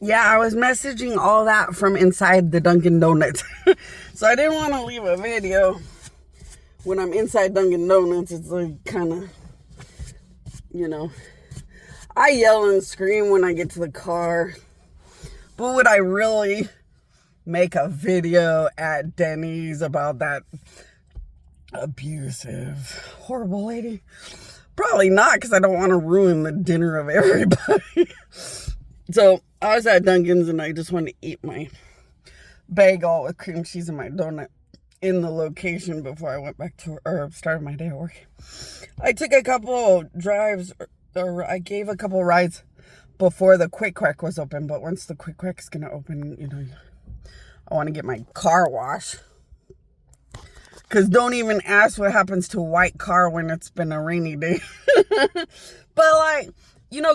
Yeah, I was messaging all that from inside the Dunkin' Donuts. So I didn't want to leave a video when I'm inside Dunkin' Donuts. It's like kind of, I yell and scream when I get to the car. But would I really make a video at Denny's about that abusive, horrible lady? Probably not, because I don't want to ruin the dinner of everybody. So I was at Dunkin's and I just wanted to eat my bagel with cream cheese and my donut in the location before I went back to or started my day at work. I took a couple drives, or I gave a couple rides before the Quick Quack was open. But once the Quick Quack is going to open, I want to get my car wash. Because don't even ask what happens to a white car when it's been a rainy day. But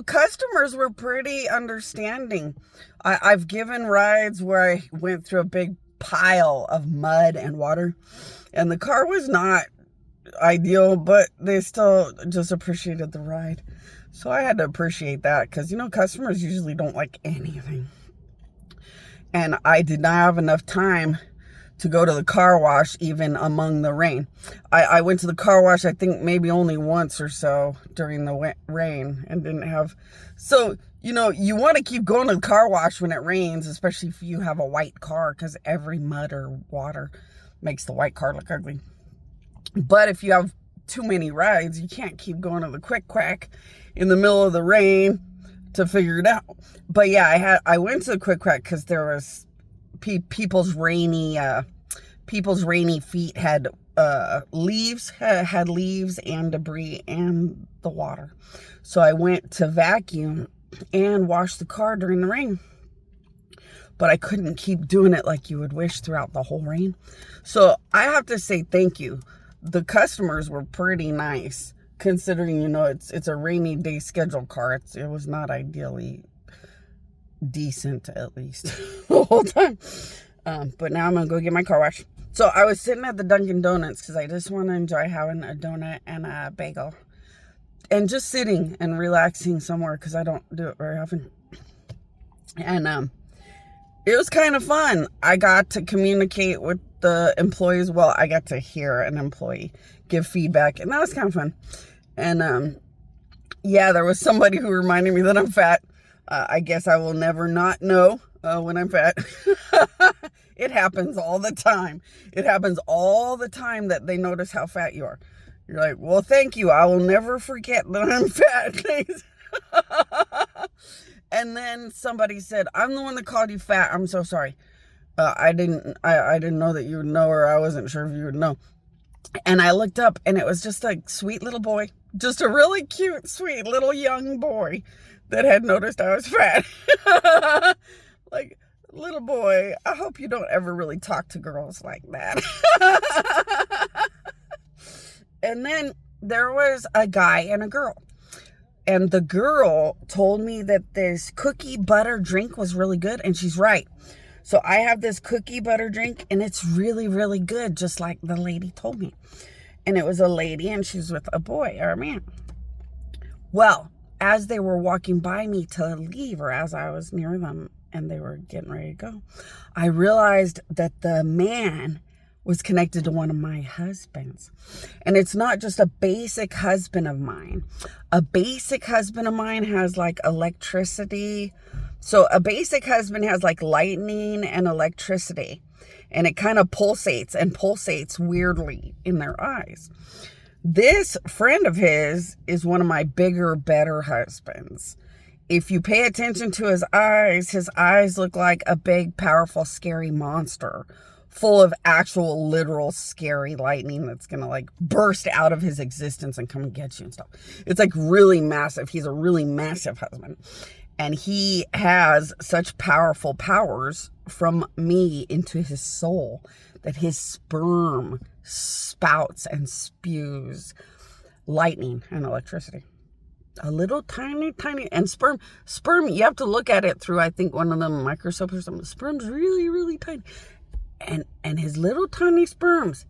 customers were pretty understanding. I've given rides where I went through a big pile of mud and water. And the car was not ideal, but they still just appreciated the ride. So I had to appreciate that because, customers usually don't like anything. And I did not have enough time to go to the car wash even among the rain. I went to the car wash, I think maybe only once or so during the rain and didn't have... So, you want to keep going to the car wash when it rains, especially if you have a white car, because every mud or water makes the white car look ugly. But if you have too many rides, you can't keep going to the Quick Quack in the middle of the rain to figure it out. But yeah, I went to the Quick Quack because there was... people's rainy feet had leaves and debris and the water. So I went to vacuum and wash the car during the rain. But I couldn't keep doing it like you would wish throughout the whole rain. So I have to say thank you. The customers were pretty nice considering, it's a rainy day scheduled car. It was not ideally decent, at least the whole time. But now I'm gonna go get my car washed. So I was sitting at the Dunkin' Donuts because I just want to enjoy having a donut and a bagel and just sitting and relaxing somewhere because I don't do it very often. And it was kind of fun. I got to communicate with the employees. Well, I got to hear an employee give feedback, and that was kind of fun. And yeah, there was somebody who reminded me that I'm fat. I guess I will never not know when I'm fat. It happens all the time. It happens all the time that they notice how fat you are. You're like, well, thank you. I will never forget that I'm fat. Thanks. And then somebody said, I'm the one that called you fat. I'm so sorry. I didn't know that you would know, or I wasn't sure if you would know. And I looked up and it was just a sweet little boy. Just a really cute, sweet little young boy that had noticed I was fat. Like, little boy, I hope you don't ever really talk to girls like that. And then there was a guy and a girl. And the girl told me that this cookie butter drink was really good. And she's right. So I have this cookie butter drink and it's really, really good. Just like the lady told me. And it was a lady and she's with a boy or a man. Well, as they were walking by me to leave, or as I was near them and they were getting ready to go, I realized that the man was connected to one of my husbands. And it's not just a basic husband of mine. A basic husband of mine has like electricity. So a basic husband has like lightning and electricity. And it kind of pulsates weirdly in their eyes. This friend of his is one of my bigger, better husbands. If you pay attention to his eyes look like a big, powerful, scary monster full of actual, literal, scary lightning that's going to like burst out of his existence and come and get you and stuff. It's like really massive. He's a really massive husband. And he has such powerful powers from me into his soul that his sperm spouts and spews lightning and electricity. A little tiny, and sperm, you have to look at it through, I think, one of them microscopes or something. Sperm's really, really tiny. And his little tiny sperms,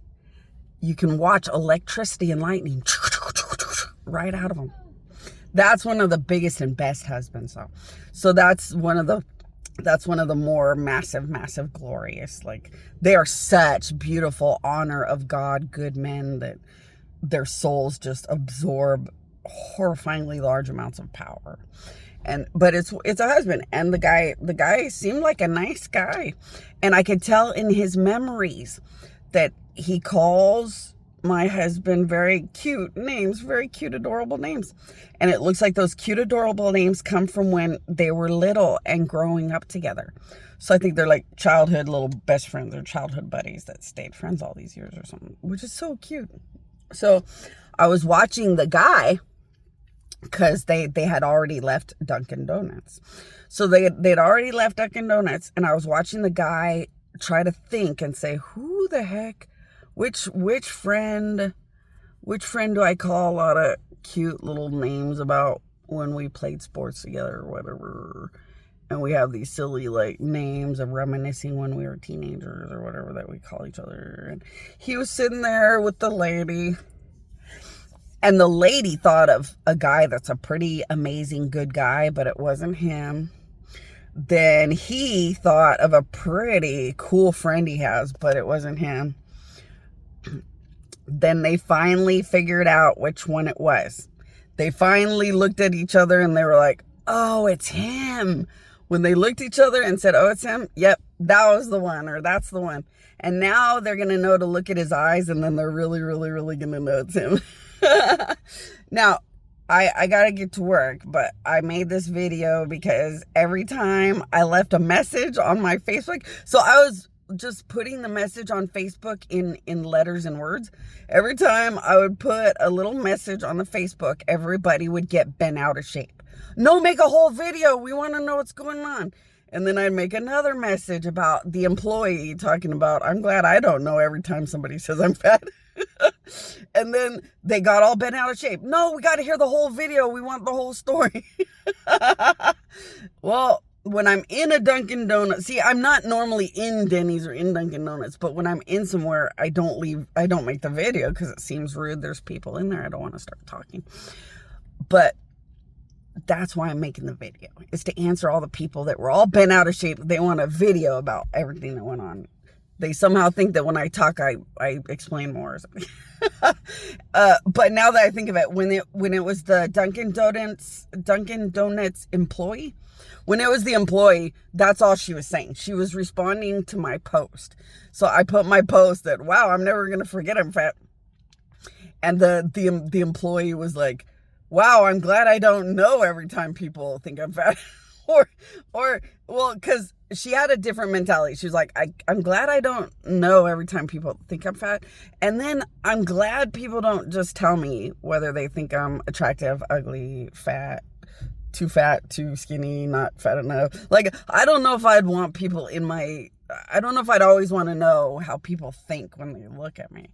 you can watch electricity and lightning right out of them. That's one of the biggest and best husbands, though. So that's one of the That's one of the more massive, glorious. Like, they are such beautiful honor of God, good men, that their souls just absorb horrifyingly large amounts of power. But it's a husband, and the guy seemed like a nice guy, and I could tell in his memories that he calls my husband very cute names, very cute, adorable names. And it looks like those cute, adorable names come from when they were little and growing up together. So I think they're like childhood little best friends or childhood buddies that stayed friends all these years or something, which is so cute. So I was watching the guy, because they had already left Dunkin' Donuts. So they'd already left Dunkin' Donuts, and I was watching the guy try to think and say, who the heck, which friend do I call a lot of cute little names about when we played sports together or whatever, and we have these silly like names of reminiscing when we were teenagers or whatever that we call each other. And he was sitting there with the lady, and the lady thought of a guy that's a pretty amazing good guy, but it wasn't him. Then he thought of a pretty cool friend he has, but it wasn't him. Then they finally figured out which one it was. They finally looked at each other and they were like, oh, it's him. When they looked at each other and said, oh, it's him. Yep, that was the one, or that's the one. And now they're going to know to look at his eyes, and then they're really going to know it's him. Now, I got to get to work, but I made this video because every time I left a message on my Facebook, so I was just putting the message on Facebook in letters and words. Every time I would put a little message on the Facebook, everybody would get bent out of shape. No, make a whole video. We want to know what's going on. And then I'd make another message about the employee talking about, I'm glad I don't know every time somebody says I'm fat. And then they got all bent out of shape. No, we got to hear the whole video. We want the whole story. Well, when I'm in a Dunkin' Donuts, see, I'm not normally in Denny's or in Dunkin' Donuts, but when I'm in somewhere, I don't make the video because it seems rude. There's people in there. I don't want to start talking. But that's why I'm making the video, is to answer all the people that were all bent out of shape. They want a video about everything that went on. They somehow think that when I talk, I explain more or something. But now that I think of it, when it was the Dunkin' Donuts employee, when it was the employee, that's all she was saying. She was responding to my post. So I put my post that, wow, I'm never going to forget I'm fat. And the employee was like, wow, I'm glad I don't know every time people think I'm fat. Well, because she had a different mentality. She was like, I'm glad I don't know every time people think I'm fat. And then I'm glad people don't just tell me whether they think I'm attractive, ugly, fat, too skinny, not fat enough. Like, I don't know if I'd want people I don't know if I'd always want to know how people think when they look at me.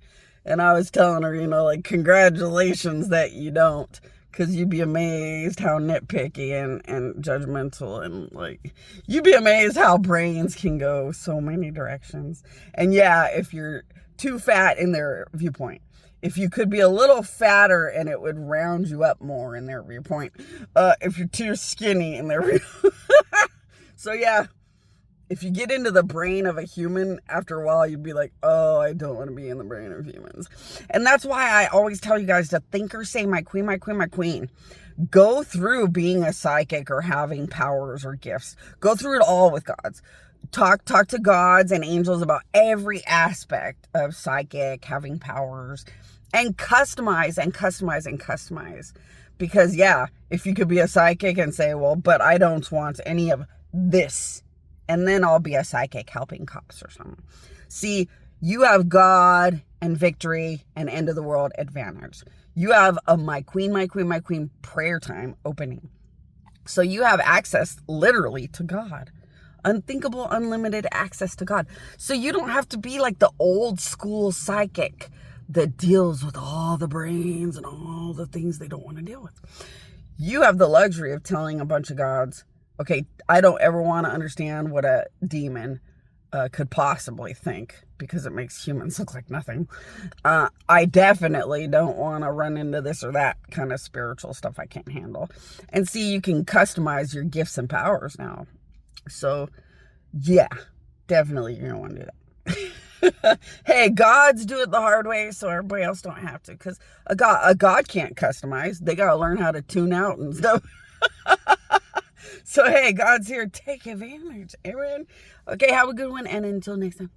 And I was telling her, like, congratulations that you don't. Because you'd be amazed how nitpicky and judgmental, and like, you'd be amazed how brains can go so many directions. And yeah, if you're too fat in their viewpoint, if you could be a little fatter and it would round you up more in their viewpoint, if you're too skinny in their viewpoint. So yeah, if you get into the brain of a human, after a while, you'd be like, oh, I don't want to be in the brain of humans. And that's why I always tell you guys to think or say, my queen, my queen, my queen. Go through being a psychic or having powers or gifts. Go through it all with gods. Talk to gods and angels about every aspect of psychic, having powers, and customize and customize and customize. Because yeah, if you could be a psychic and say, well, but I don't want any of this, and then I'll be a psychic helping cops or something. See, you have God and victory and end of the world advantage. You have a my queen, my queen, my queen prayer time opening. So you have access literally to God. Unthinkable, unlimited access to God. So you don't have to be like the old school psychic that deals with all the brains and all the things they don't want to deal with. You have the luxury of telling a bunch of gods, okay, I don't ever want to understand what a demon could possibly think, because it makes humans look like nothing. I definitely don't want to run into this or that kind of spiritual stuff I can't handle. And see, you can customize your gifts and powers now. So, yeah, definitely you're going to want to do that. Hey, gods do it the hard way, so everybody else don't have to. Because a god can't customize. They got to learn how to tune out and stuff. So, hey, God's here. Take advantage. Everyone. Okay, have a good one. And until next time.